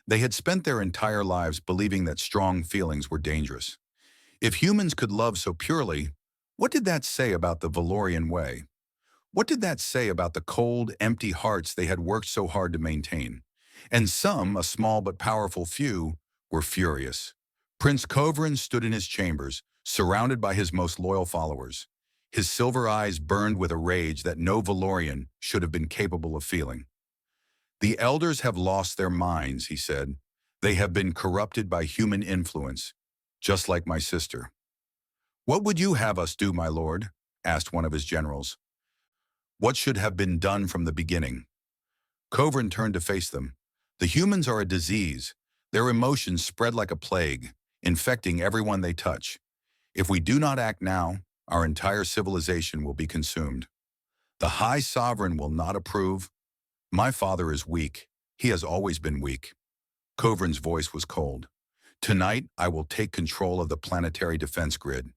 They had spent their entire lives believing that strong feelings were dangerous. If humans could love so purely, what did that say about the Valorian way? What did that say about the cold, empty hearts they had worked so hard to maintain? And some, a small but powerful few, were furious. Prince Kovren stood in his chambers, surrounded by his most loyal followers. His silver eyes burned with a rage that no Valorian should have been capable of feeling. The elders have lost their minds, he said. They have been corrupted by human influence, just like my sister. What would you have us do, my lord? Asked one of his generals. What should have been done from the beginning? Kovren turned to face them. The humans are a disease. Their emotions spread like a plague, infecting everyone they touch. If we do not act now, our entire civilization will be consumed. The High Sovereign will not approve. My father is weak. He has always been weak. Kovren's voice was cold. Tonight, I will take control of the planetary defense grid.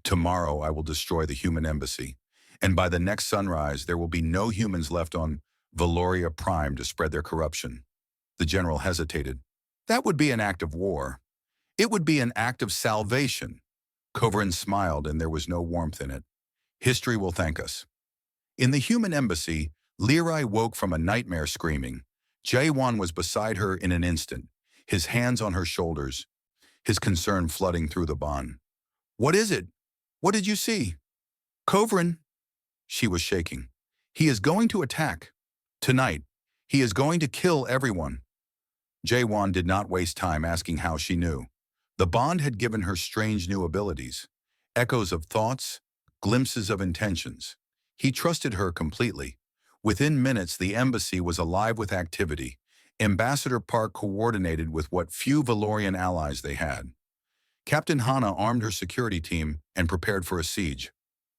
Tomorrow, I will destroy the human embassy. And by the next sunrise, there will be no humans left on Valoria Prime to spread their corruption. The general hesitated. That would be an act of war. It would be an act of salvation. Kovren smiled, and there was no warmth in it. History will thank us. In the human embassy, Lyrae woke from a nightmare screaming. J1 was beside her in an instant, his hands on her shoulders, his concern flooding through the bond. What is it? What did you see? Kovren. She was shaking. He is going to attack. Tonight. He is going to kill everyone. J1 did not waste time asking how she knew. The bond had given her strange new abilities, echoes of thoughts, glimpses of intentions. He trusted her completely. Within minutes, the embassy was alive with activity. Ambassador Park coordinated with what few Valorian allies they had. Captain Hana armed her security team and prepared for a siege.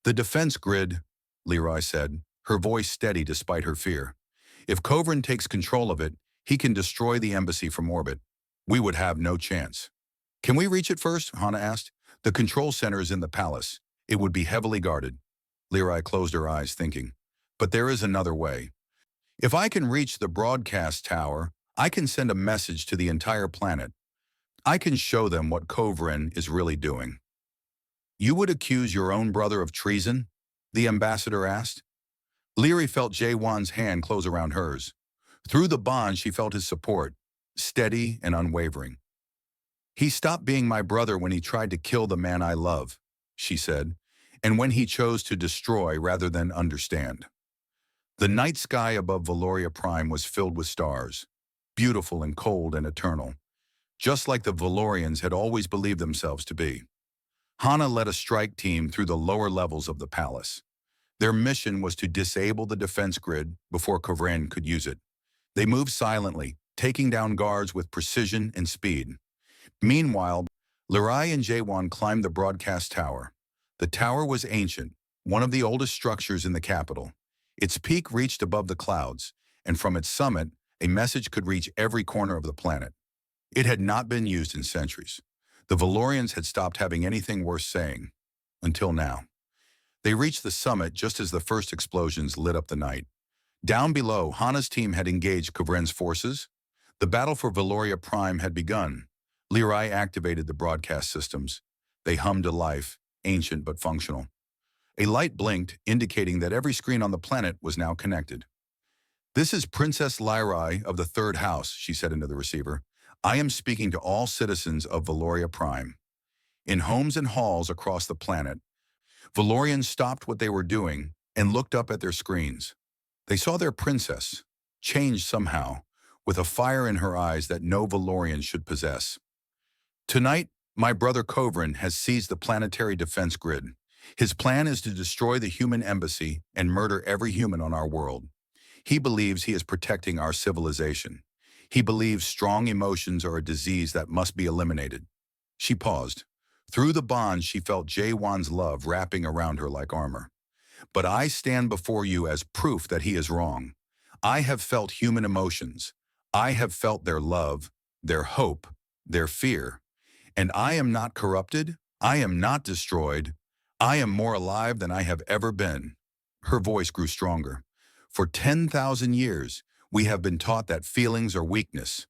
The defense grid, Lyrae said, her voice steady despite her fear. If Kovren takes control of it, he can destroy the embassy from orbit. We would have no chance. Can we reach it first? Hana asked. The control center is in the palace. It would be heavily guarded. Lyrae closed her eyes, thinking. But there is another way. If I can reach the broadcast tower, I can send a message to the entire planet. I can show them what Kovren is really doing. You would accuse your own brother of treason? The ambassador asked. Lyrae felt J1's hand close around hers. Through the bond, she felt his support, steady and unwavering. He stopped being my brother when he tried to kill the man I love, she said, and when he chose to destroy rather than understand. The night sky above Valoria Prime was filled with stars, beautiful and cold and eternal, just like the Valorians had always believed themselves to be. Hana led a strike team through the lower levels of the palace. Their mission was to disable the defense grid before Kovren could use it. They moved silently, taking down guards with precision and speed. Meanwhile, Lyrae and J1 climbed the broadcast tower. The tower was ancient, one of the oldest structures in the capital. Its peak reached above the clouds, and from its summit, a message could reach every corner of the planet. It had not been used in centuries. The Valorians had stopped having anything worth saying. until now. They reached the summit just as the first explosions lit up the night. Down below, Hana's team had engaged Kovren's forces. The battle for Valoria Prime had begun. Lirai activated the broadcast systems. They hummed to life, ancient but functional. A light blinked, indicating that every screen on the planet was now connected. "This is Princess Lirai of the Third House," she said into the receiver. "I am speaking to all citizens of Valoria Prime." In homes and halls across the planet, Valorians stopped what they were doing and looked up at their screens. They saw their princess, changed somehow, with a fire in her eyes that no Valorian should possess. "Tonight, my brother Kovren has seized the planetary defense grid. His plan is to destroy the human embassy and murder every human on our world. He believes he is protecting our civilization. He believes strong emotions are a disease that must be eliminated." She paused. Through the bonds, she felt Jae-won's love wrapping around her like armor. "But I stand before you as proof that he is wrong. I have felt human emotions. I have felt their love, their hope, their fear. And I am not corrupted. I am not destroyed. I am more alive than I have ever been." Her voice grew stronger. "For 10,000 years, we have been taught that feelings are weakness.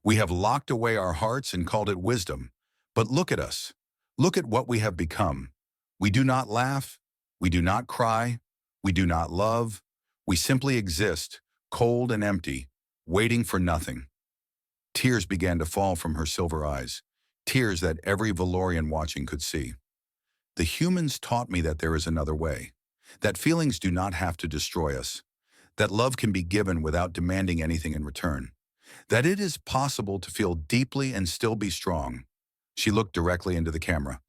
We have locked away our hearts and called it wisdom. But look at us. Look at what we have become. We do not laugh. We do not cry. We do not love. We simply exist, cold and empty, waiting for nothing." Tears began to fall from her silver eyes, tears that every Valorian watching could see. "The humans taught me that there is another way, that feelings do not have to destroy us, that love can be given without demanding anything in return, that it is possible to feel deeply and still be strong." She looked directly into the camera.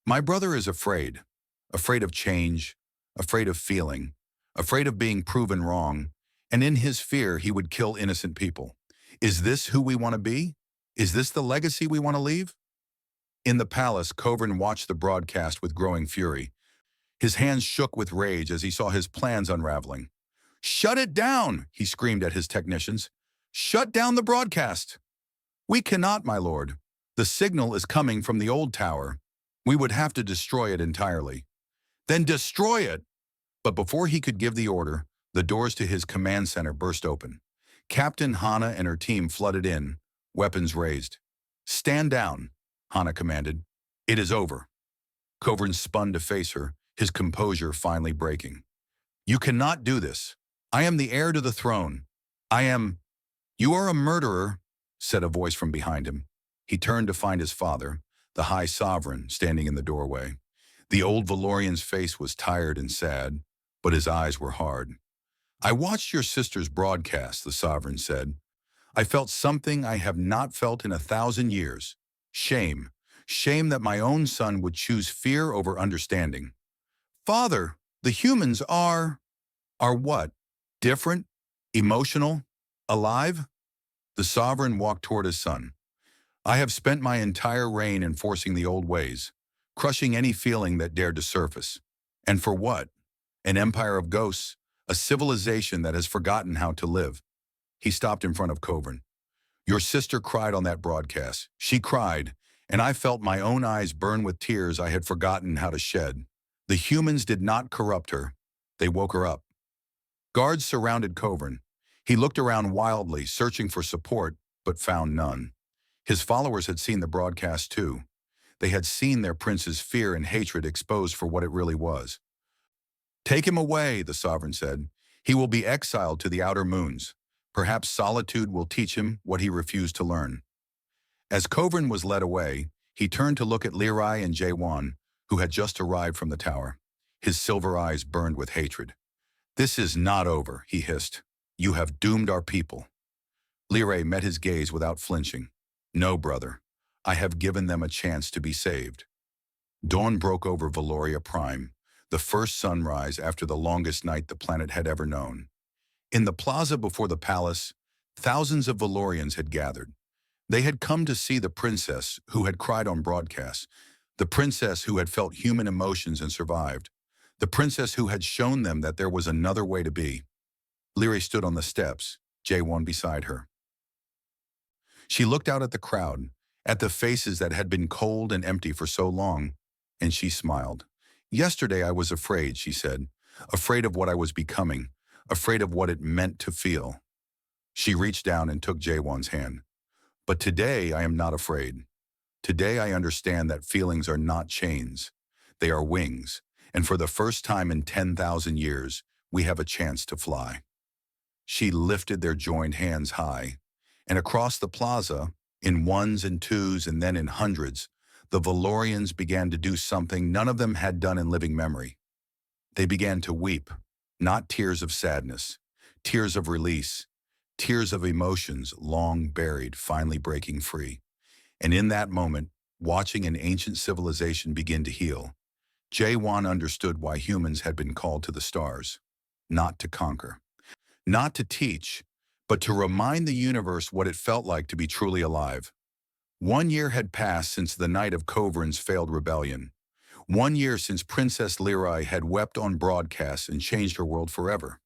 "My brother is afraid, afraid of change, afraid of feeling, afraid of being proven wrong, and in his fear he would kill innocent people. Is this who we want to be? Is this the legacy we want to leave?" In the palace, Kovren watched the broadcast with growing fury. His hands shook with rage as he saw his plans unraveling. "Shut it down!" he screamed at his technicians. "Shut down the broadcast!" "We cannot, my lord. The signal is coming from the old tower. We would have to destroy it entirely." "Then destroy it!" But before he could give the order, the doors to his command center burst open. Captain Hana and her team flooded in, weapons raised. "Stand down," Hana commanded. "It is over." Kovren spun to face her, his composure finally breaking. "You cannot do this. I am the heir to the throne. I am—" "You are a murderer," said a voice from behind him. He turned to find his father, the High Sovereign, standing in the doorway. The old Valorian's face was tired and sad, but his eyes were hard. "I watched your sister's broadcast," the Sovereign said. "I felt something I have not felt in 1,000 years. Shame. Shame that my own son would choose fear over understanding." "Father, the humans are—" "Are what? Different? Emotional? Alive?" The Sovereign walked toward his son. "I have spent my entire reign enforcing the old ways, crushing any feeling that dared to surface. And for what? An empire of ghosts, a civilization that has forgotten how to live." He stopped in front of Kovren. "Your sister cried on that broadcast. She cried, and I felt my own eyes burn with tears I had forgotten how to shed. The humans did not corrupt her. They woke her up." Guards surrounded Kovren. He looked around wildly, searching for support, but found none. His followers had seen the broadcast too. They had seen their prince's fear and hatred exposed for what it really was. "Take him away," the Sovereign said. "He will be exiled to the outer moons. Perhaps solitude will teach him what he refused to learn." As Kovren was led away, he turned to look at Lirai and Jae-won, who had just arrived from the tower. His silver eyes burned with hatred. "This is not over," he hissed. "You have doomed our people." Lirai met his gaze without flinching. "No, brother. I have given them a chance to be saved." Dawn broke over Valoria Prime, the first sunrise after the longest night the planet had ever known. In the plaza before the palace, thousands of Valorians had gathered. They had come to see the princess who had cried on broadcast, the princess who had felt human emotions and survived, the princess who had shown them that there was another way to be. Lyri stood on the steps, Jae-won beside her. She looked out at the crowd, at the faces that had been cold and empty for so long, and she smiled. Yesterday I was afraid, she said, afraid of what I was becoming, afraid of what it meant to feel. She reached down and took Jaewon's hand. But today I am not afraid. Today I understand that feelings are not chains. They are wings, and for the first time in 10,000 years, we have a chance to fly. She lifted their joined hands high, and across the plaza, in ones and twos and then in hundreds, the Valorians began to do something none of them had done in living memory. They began to weep, not tears of sadness, tears of release, tears of emotions long buried, finally breaking free. And in that moment, watching an ancient civilization begin to heal, Jaewon understood why humans had been called to the stars. Not to conquer, not to teach, but to remind the universe what it felt like to be truly alive. 1 year had passed since the night of Kovran's failed rebellion. 1 year since Princess Lirai had wept on broadcasts and changed her world forever.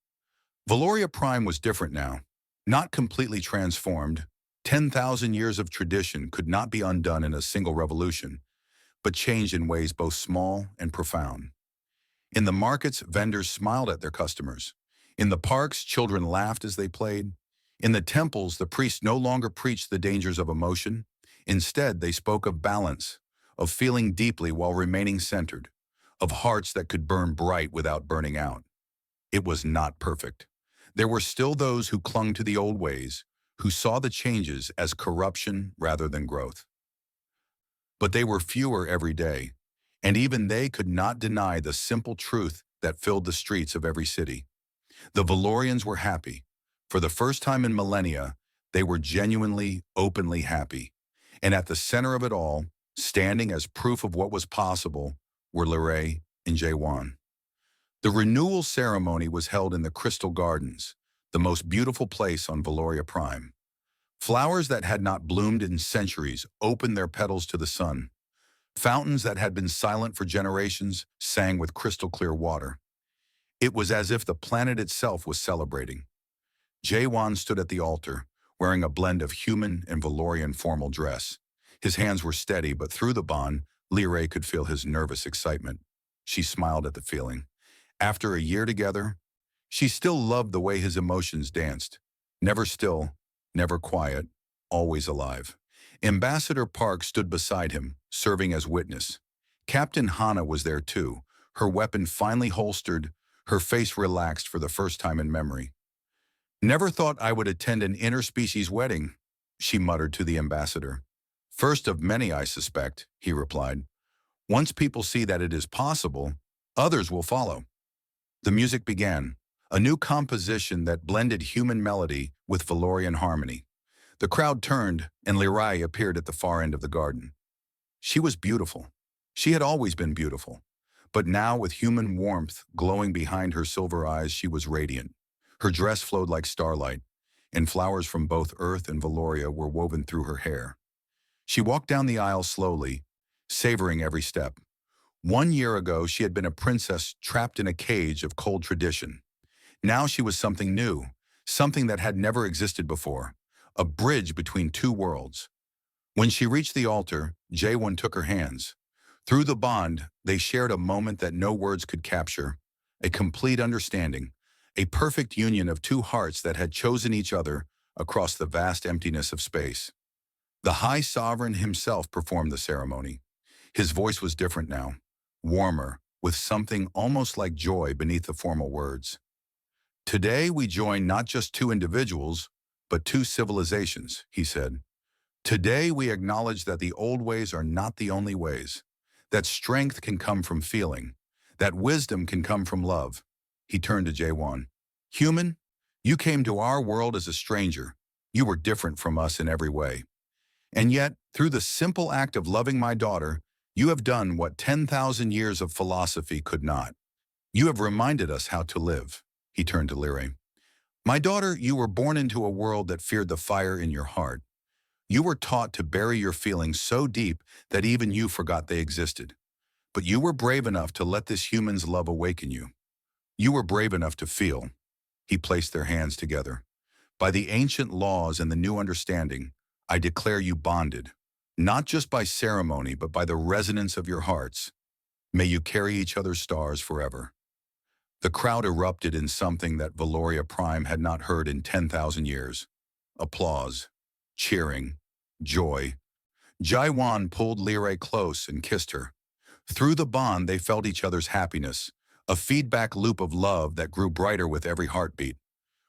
Valoria Prime was different now. Not completely transformed. 10,000 years of tradition could not be undone in a single revolution, but changed in ways both small and profound. In the markets, vendors smiled at their customers. In the parks, children laughed as they played. In the temples, the priests no longer preached the dangers of emotion. Instead, they spoke of balance, of feeling deeply while remaining centered, of hearts that could burn bright without burning out. It was not perfect. There were still those who clung to the old ways, who saw the changes as corruption rather than growth. But they were fewer every day, and even they could not deny the simple truth that filled the streets of every city. The Valorians were happy. For the first time in millennia, they were genuinely, openly happy. And at the center of it all, standing as proof of what was possible, were Lirai and Jaewon. The renewal ceremony was held in the Crystal Gardens, the most beautiful place on Valoria Prime. Flowers that had not bloomed in centuries opened their petals to the sun. Fountains that had been silent for generations sang with crystal clear water. It was as if the planet itself was celebrating. Jaewon stood at the altar, wearing a blend of human and Valorian formal dress. His hands were steady, but through the bond, Lirai could feel his nervous excitement. She smiled at the feeling. After a year together, she still loved the way his emotions danced. Never still, never quiet, always alive. Ambassador Park stood beside him, serving as witness. Captain Hana was there too, her weapon finally holstered, her face relaxed for the first time in memory. "Never thought I would attend an interspecies wedding," she muttered to the ambassador. "First of many, I suspect," he replied. "Once people see that it is possible, others will follow." The music began, a new composition that blended human melody with Valorian harmony. The crowd turned, and Lirai appeared at the far end of the garden. She was beautiful. She had always been beautiful. But now, with human warmth glowing behind her silver eyes, she was radiant. Her dress flowed like starlight, and flowers from both Earth and Valoria were woven through her hair. She walked down the aisle slowly, savoring every step. 1 year ago, she had been a princess trapped in a cage of cold tradition. Now she was something new, something that had never existed before, a bridge between two worlds. When she reached the altar, Jaewon took her hands. Through the bond, they shared a moment that no words could capture, a complete understanding, a perfect union of two hearts that had chosen each other across the vast emptiness of space. The High Sovereign himself performed the ceremony. His voice was different now, warmer, with something almost like joy beneath the formal words. "Today we join not just two individuals, but two civilizations," he said. "Today we acknowledge that the old ways are not the only ways, that strength can come from feeling, that wisdom can come from love." He turned to Jaewon. "Human, you came to our world as a stranger. You were different from us in every way. And yet, through the simple act of loving my daughter, you have done what 10,000 years of philosophy could not. You have reminded us how to live." He turned to Lirai. "My daughter, you were born into a world that feared the fire in your heart. You were taught to bury your feelings so deep that even you forgot they existed. But you were brave enough to let this human's love awaken you. You were brave enough to feel." He placed their hands together. "By the ancient laws and the new understanding, I declare you bonded, not just by ceremony, but by the resonance of your hearts." May you carry each other's stars forever." The crowd erupted in something that Valoria Prime had not heard in 10,000 years. Applause, cheering, joy. Jaiwan pulled Lyrae close and kissed her. Through the bond, they felt each other's happiness, a feedback loop of love that grew brighter with every heartbeat.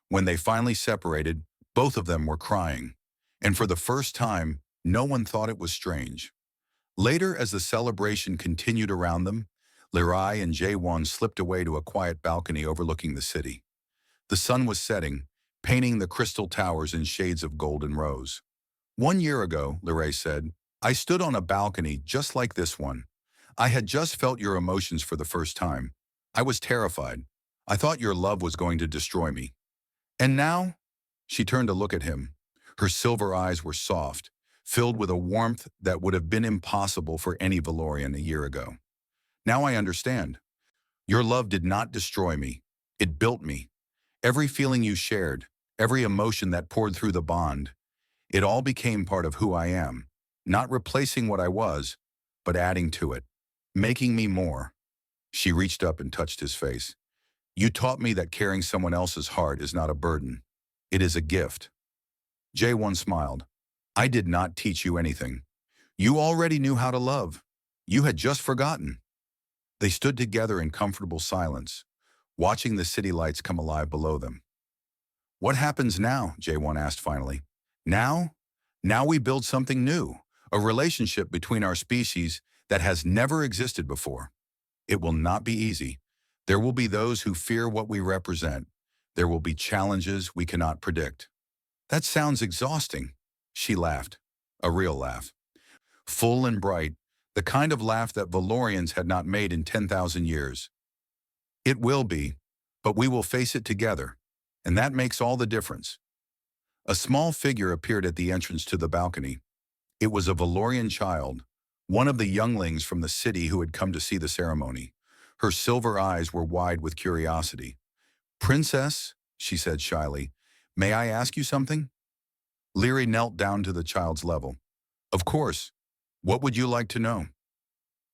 When they finally separated, both of them were crying. And for the first time, no one thought it was strange. Later, as the celebration continued around them, Lyrae and Jaiwan slipped away to a quiet balcony overlooking the city. The sun was setting, painting the crystal towers in shades of gold and rose. "1 year ago," Lyrae said, "I stood on a balcony just like this one. I had just felt your emotions for the first time. I was terrified. I thought your love was going to destroy me. And now?" She turned to look at him. Her silver eyes were soft, filled with a warmth that would have been impossible for any Valorian a year ago. "Now I understand. Your love did not destroy me. It built me. Every feeling you shared, every emotion that poured through the bond, it all became part of who I am, not replacing what I was, but adding to it, making me more." She reached up and touched his face. "You taught me that carrying someone else's heart is not a burden. It is a gift." Jae-won smiled. "I did not teach you anything. You already knew how to love. You had just forgotten." They stood together in comfortable silence, watching the city lights come alive below them. "What happens now?" Jae-won asked finally. "Now? Now we build something new, a relationship between our species that has never existed before. It will not be easy. There will be those who fear what we represent. There will be challenges we cannot predict." "That sounds exhausting." She laughed, a real laugh. Full and bright, the kind of laugh that Valorians had not made in 10,000 years. "It will be, but we will face it together, and that makes all the difference." A small figure appeared at the entrance to the balcony. It was a Valorian child, one of the younglings from the city who had come to see the ceremony. Her silver eyes were wide with curiosity. "Princess," she said shyly, "may I ask you something?" Lyrae knelt down to the child's level. "Of course. What would you like to know?"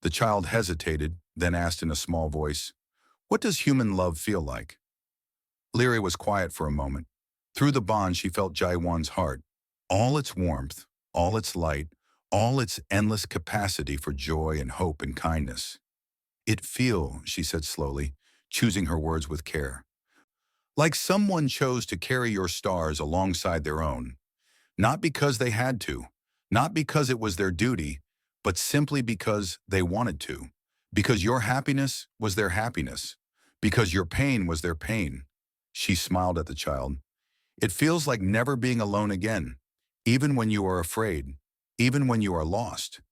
The child hesitated, then asked in a small voice, "What does human love feel like?" Lyrae was quiet for a moment. Through the bond, she felt Jaiwan's heart, all its warmth, all its light, all its endless capacity for joy and hope and kindness. "It feel," she said slowly, choosing her words with care, "like someone chose to carry your stars alongside their own. Not because they had to, not because it was their duty, but simply because they wanted to. Because your happiness was their happiness. Because your pain was their pain." She smiled at the child. "It feels like never being alone again, even when you are afraid, even when you are lost.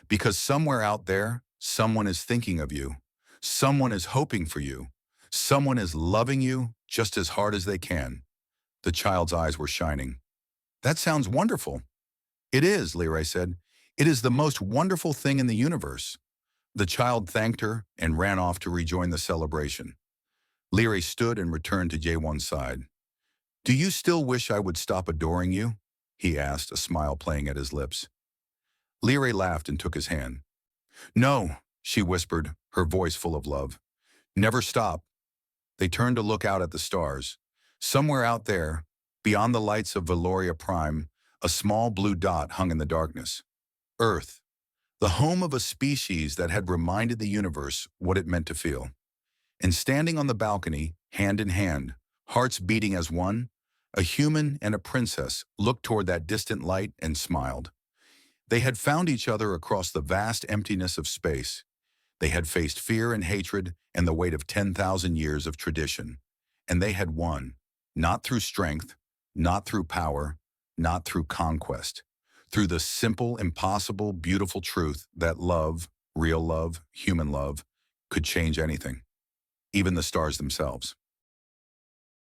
Because somewhere out there, someone is thinking of you. Someone is hoping for you. Someone is loving you just as hard as they can." The child's eyes were shining. "That sounds wonderful." "It is," Lyrae said. "It is the most wonderful thing in the universe." The child thanked her and ran off to rejoin the celebration. Lyrae stood and returned to Jae-won's side. "Do you still wish I would stop adoring you?" he asked, a smile playing at his lips. Lyrae laughed and took his hand. "No," she whispered, her voice full of love. "Never stop." They turned to look out at the stars. Somewhere out there, beyond the lights of Valoria Prime, a small blue dot hung in the darkness. Earth, the home of a species that had reminded the universe what it meant to feel. And standing on the balcony, hand in hand, hearts beating as one, a human and a princess looked toward that distant light and smiled. They had found each other across the vast emptiness of space. They had faced fear and hatred and the weight of 10,000 years of tradition. And they had won, not through strength, not through power, not through conquest, through the simple, impossible, beautiful truth that love, real love, human love, could change anything, even the stars themselves.